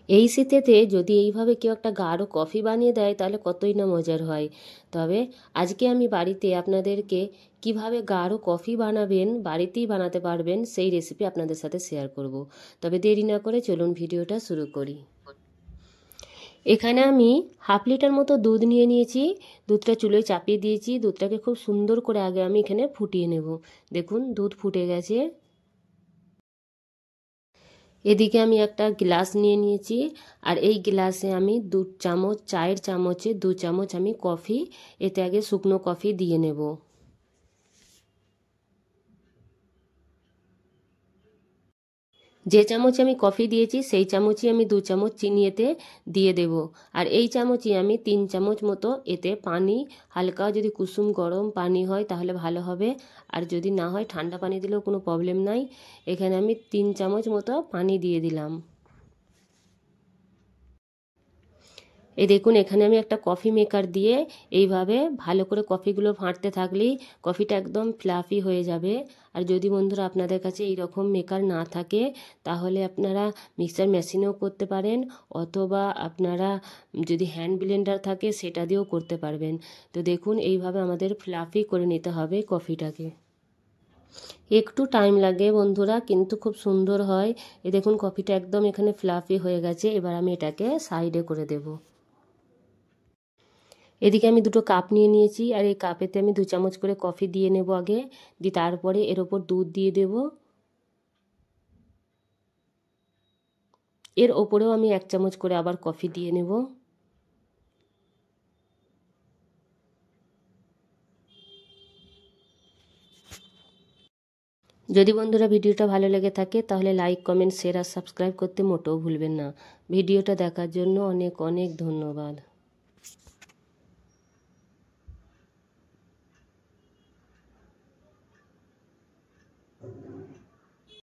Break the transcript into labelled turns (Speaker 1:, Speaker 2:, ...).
Speaker 1: এই শীতেতে যদি এইভাবে কেউ একটা গাঢ় কফি বানিয়ে দেয় তাহলে কতই না মজার হয়। তবে আজকে আমি বাড়িতে আপনাদেরকে কিভাবে গাঢ় কফি বানাবেন, বাড়িতেই বানাতে পারবেন, সেই রেসিপি আপনাদের সাথে শেয়ার করব। তবে দেরি না করে চলুন ভিডিওটা শুরু করি। এখানে আমি 1/2 লিটার মতো দুধ নিয়ে নিয়েছি। দুধটা চুলোয় চাপিয়ে দিয়েছি। দুধটাকে খুব সুন্দর করে আগে আমি এখানে ফুটিয়ে নেব। দেখুন দুধ ফুটে গেছে। এদিকে আমি একটা গ্লাস নিয়ে নিয়েছি, আর এই গ্লাসে আমি 2 চামচ, চায়ের চামচে 2 চামচ আমি কফি, এতে আগে শুকনো কফি দিয়ে নেব। যে চামচে আমি কফি দিয়েছি সেই চামচই আমি 2 চামচ চিনি এতে দিয়ে দেব। আর এই চামচই আমি 3 চামচ মতো এতে পানি, হালকা যদি কুসুম গরম পানি হয় তাহলে ভালো হবে, আর যদি না হয় ঠান্ডা পানি দিলেও কোনো প্রবলেম নাই। এখানে আমি 3 চামচ মতো পানি দিয়ে দিলাম। এই দেখুন এখানে আমি একটা কফি মেকার দিয়ে এইভাবে ভালো করে কফিগুলো ফাটতে থাকলেই কফিটা একদম ফ্লাফি হয়ে যাবে। আর যদি বন্ধুরা আপনাদের কাছে এই রকম মেকার না থাকে তাহলে আপনারা মিক্সার মেশিনেও করতে পারেন, অথবা আপনারা যদি হ্যান্ড ব্লেন্ডার থাকে সেটা দিয়েও করতে পারবেন। তো দেখুন এইভাবে আমাদের ফ্লাফি করে নিতে হবে কফিটাকে। একটু টাইম লাগে বন্ধুরা, কিন্তু খুব সুন্দর হয়। এই দেখুন কফিটা একদম এখানে ফ্লাফি হয়ে গেছে। এবার আমি এটাকে সাইডে করে দেব। এদিকে আমি 2টো কাপ নিয়ে নিয়েছি, আর এই কাপেতে আমি 2 চামচ করে কফি দিয়ে নেব আগে, দিয়ে তারপরে এর ওপর দুধ দিয়ে দেব। এর ওপরেও আমি 1 চামচ করে আবার কফি দিয়ে নেব। যদি বন্ধুরা ভিডিওটা ভালো লেগে থাকে তাহলে লাইক, কমেন্ট, শেয়ার আর সাবস্ক্রাইব করতে মোটেও ভুলবেন না। ভিডিওটা দেখার জন্য অনেক অনেক ধন্যবাদ।